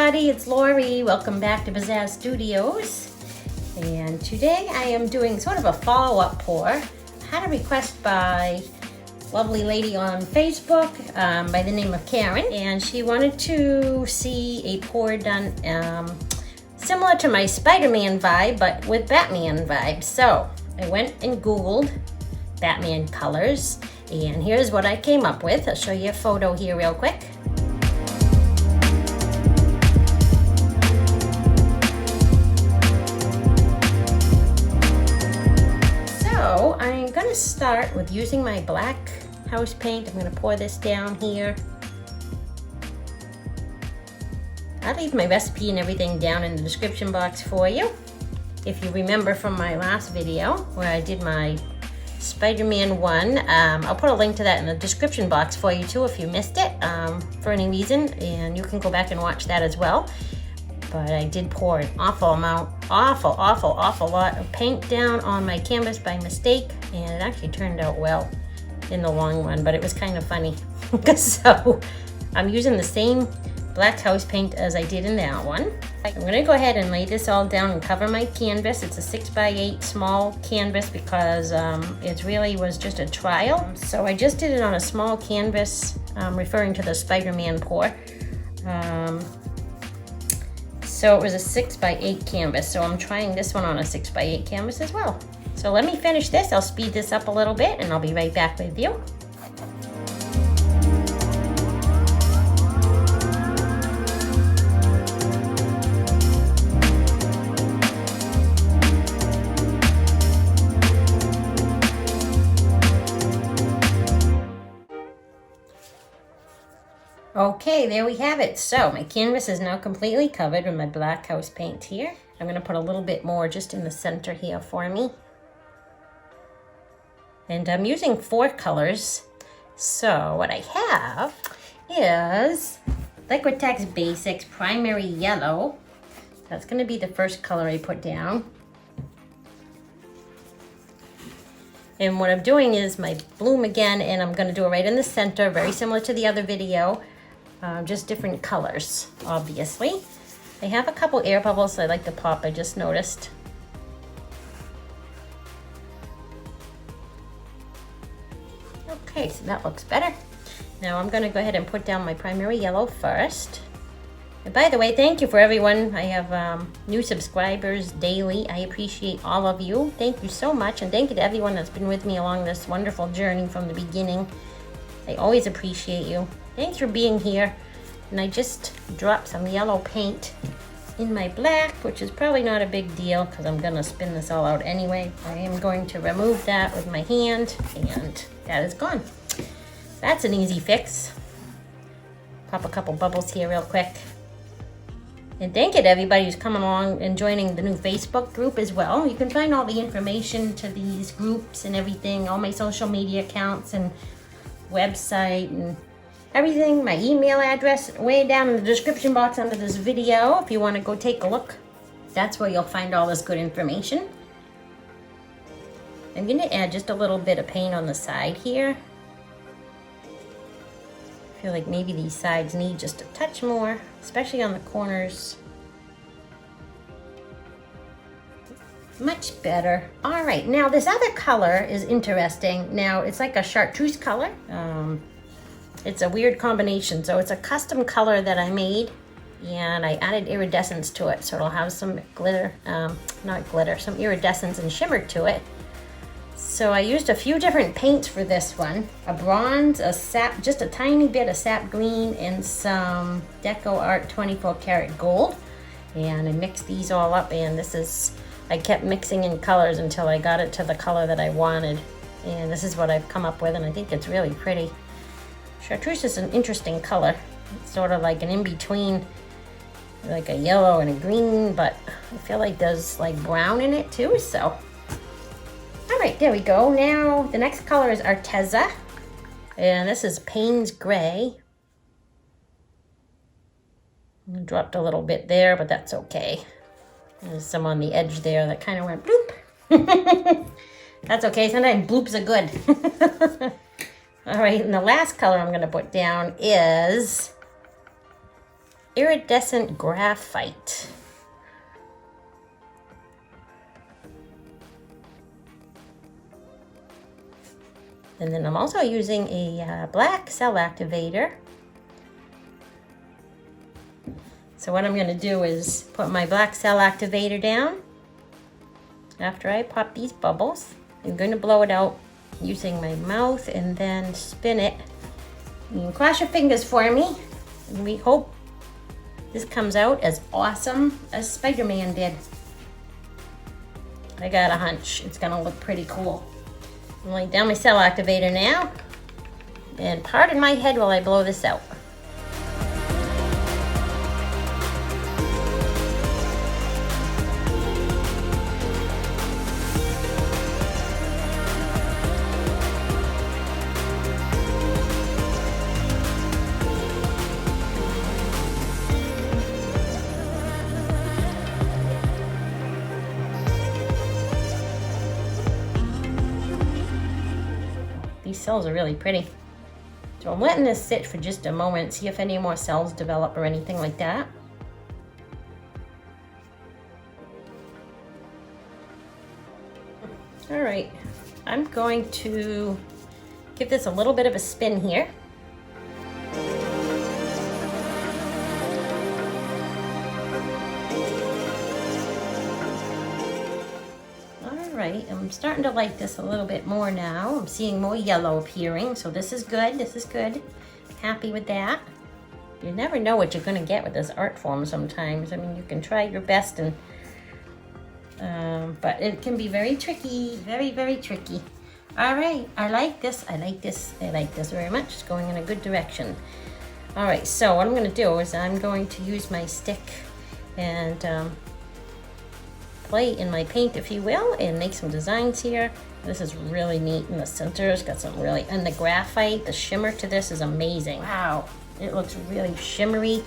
everybody, it's Lori. Welcome back to Pizazz Studios. And today I am doing sort of a follow-up pour. I had a request by a lovely lady on Facebook by the name of Karen, and she wanted to see a pour done similar to my Spider-Man vibe, but with Batman vibes. So I went and Googled Batman colors, and here's what I came up with. I'll show you a photo here real quick. So I'm going to start with using my black house paint. I'm going to pour this down here. I'll leave my recipe and everything down in the description box for you. If you remember from my last video where I did my Spider-Man one, I'll put a link to that in the description box for you too if you missed it for any reason, and you can go back and watch that as well. But I did pour an awful lot of paint down on my canvas by mistake, and it actually turned out well in the long run, but it was kind of funny. So I'm using the same black house paint as I did in that one. I'm gonna go ahead and lay this all down and cover my canvas. It's a 6x8 small canvas because it really was just a trial. So I just did it on a small canvas, referring to the Spider-Man pour. So it was a 6x8 canvas, so I'm trying this one on a 6x8 canvas as well. So let me finish this. I'll speed this up a little bit and I'll be right back with you. Okay, there we have it. So my canvas is now completely covered with my black house paint here. I'm going to put a little bit more just in the center here for me. And I'm using 4 colors. So what I have is Liquitex Basics Primary Yellow. That's going to be the first color I put down. And what I'm doing is my bloom again, and I'm going to do it right in the center, very similar to the other video. Just different colors, obviously. I have a couple air bubbles I like to pop, I just noticed. Okay, so that looks better. Now I'm gonna go ahead and put down my primary yellow first. And by the way, thank you for everyone. I have new subscribers daily. I appreciate all of you. Thank you so much, and thank you to everyone that's been with me along this wonderful journey from the beginning. I always appreciate you. Thanks for being here. And I just dropped some yellow paint in my black, which is probably not a big deal because I'm gonna spin this all out anyway. I am going to remove that with my hand, and that is gone. That's an easy fix. Pop a couple bubbles here real quick. And thank you to everybody who's coming along and joining the new Facebook group as well. You can find all the information to these groups and everything, all my social media accounts and website and everything, my email address, way down in the description box under this video. If you want to go take a look, that's where you'll find all this good information. I'm going to add just a little bit of paint on the side here. I feel like maybe these sides need just a touch more, especially on the corners. Much better. All right, now this other color is interesting. Now it's like a chartreuse color. It's a weird combination. So it's a custom color that I made, and I added iridescence to it. So it'll have some glitter, not glitter, some iridescence and shimmer to it. So I used a few different paints for this one. A bronze, a sap, just a tiny bit of sap green, and some Deco Art 24 karat gold. And I mixed these all up, and this is, I kept mixing in colors until I got it to the color that I wanted. And this is what I've come up with, and I think it's really pretty. Chartreuse is an interesting color. It's sort of like an in-between, like a yellow and a green, but I feel like there's like brown in it too, so. All right, there we go. Now, the next color is Arteza, and this is Payne's Gray. I dropped a little bit there, but that's okay. There's some on the edge there that kind of went bloop. That's okay, sometimes bloops are good. All right, and the last color I'm gonna put down is iridescent graphite. And then I'm also using a black cell activator. So what I'm gonna do is put my black cell activator down. After I pop these bubbles, I'm gonna blow it out using my mouth and then spin it. You can cross your fingers for me. And we hope this comes out as awesome as Spider-Man did. I got a hunch it's gonna look pretty cool. I'm laying down my cell activator now. And pardon my head while I blow this out. These cells are really pretty. So I'm letting this sit for just a moment, see if any more cells develop or anything like that. All right, I'm going to give this a little bit of a spin here. Right, I'm starting to like this a little bit more now. I'm seeing more yellow appearing, so this is good, this is good. Happy with that. You never know what you're gonna get with this art form sometimes. I mean, you can try your best, and but it can be very tricky, very, very tricky. All right, I like this, I like this, I like this very much. It's going in a good direction. All right, so what I'm gonna do is I'm going to use my stick and play in my paint, if you will, and make some designs here. This is really neat in the center. It's got some really, and the graphite, the shimmer to this is amazing. Wow, it looks really shimmery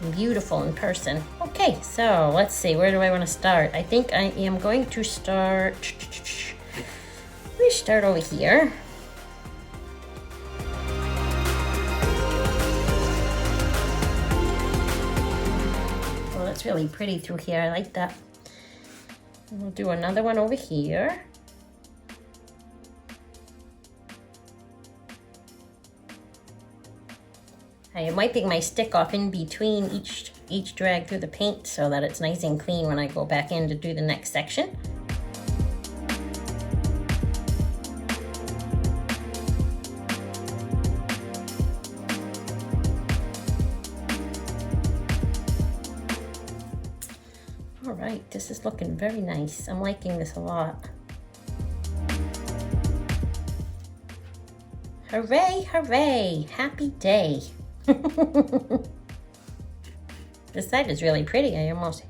and beautiful in person. Okay, so let's see, where do I want to start? I think I am going to start, let me start over here. Well, that's really pretty through here. I like that. We'll do another one over here. I am wiping my stick off in between each drag through the paint so that it's nice and clean when I go back in to do the next section. All right, this is looking very nice. I'm liking this a lot. Hooray, hooray, happy day. This side is really pretty. I almost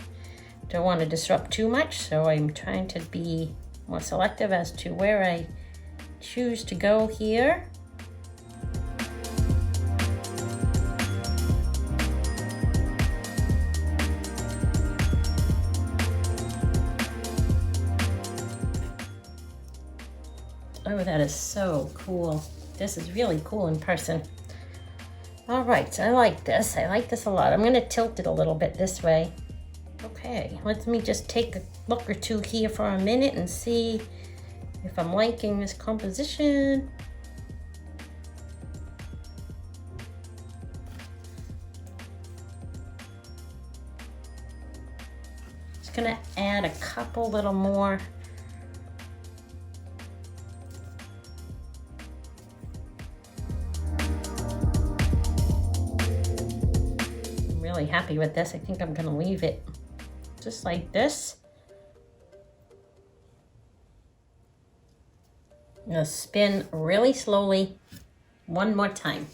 don't want to disrupt too much, so I'm trying to be more selective as to where I choose to go here. Oh, that is so cool. This is really cool in person. All right, I like this. I like this a lot. I'm gonna tilt it a little bit this way. Okay, let me just take a look or two here for a minute and see if I'm liking this composition. Just gonna add a couple little more. Really happy with this. I think I'm gonna leave it just like this. I'm gonna spin really slowly one more time.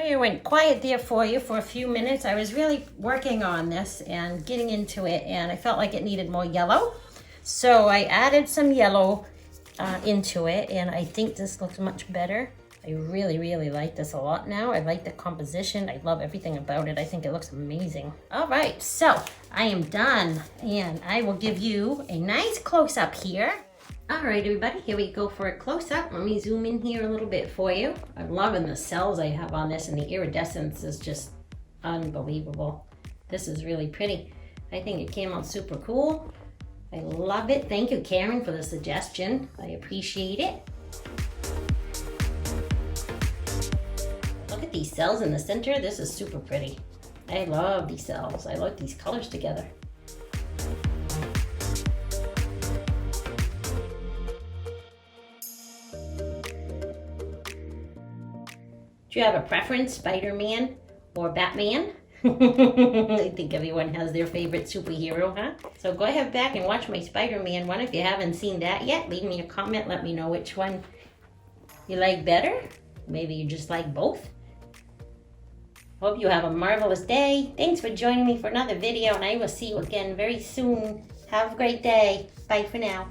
I went quiet there for you for a few minutes. I was really working on this and getting into it, and I felt like it needed more yellow. So I added some yellow into it, and I think this looks much better. I really, really like this a lot now. I like the composition. I love everything about it. I think it looks amazing. All right, so I am done, and I will give you a nice close-up here. All right, everybody, here we go for a close-up. Let me zoom in here a little bit for you. I'm loving the cells I have on this, and the iridescence is just unbelievable. This is really pretty. I think it came out super cool. I love it. Thank you, Karen, for the suggestion. I appreciate it. Look at these cells in the center. This is super pretty. I love these cells. I like these colors together. Do you have a preference, Spider-Man or Batman? I think everyone has their favorite superhero, huh? So go ahead back and watch my Spider-Man one. If you haven't seen that yet, leave me a comment. Let me know which one you like better. Maybe you just like both. Hope you have a marvelous day. Thanks for joining me for another video, and I will see you again very soon. Have a great day. Bye for now.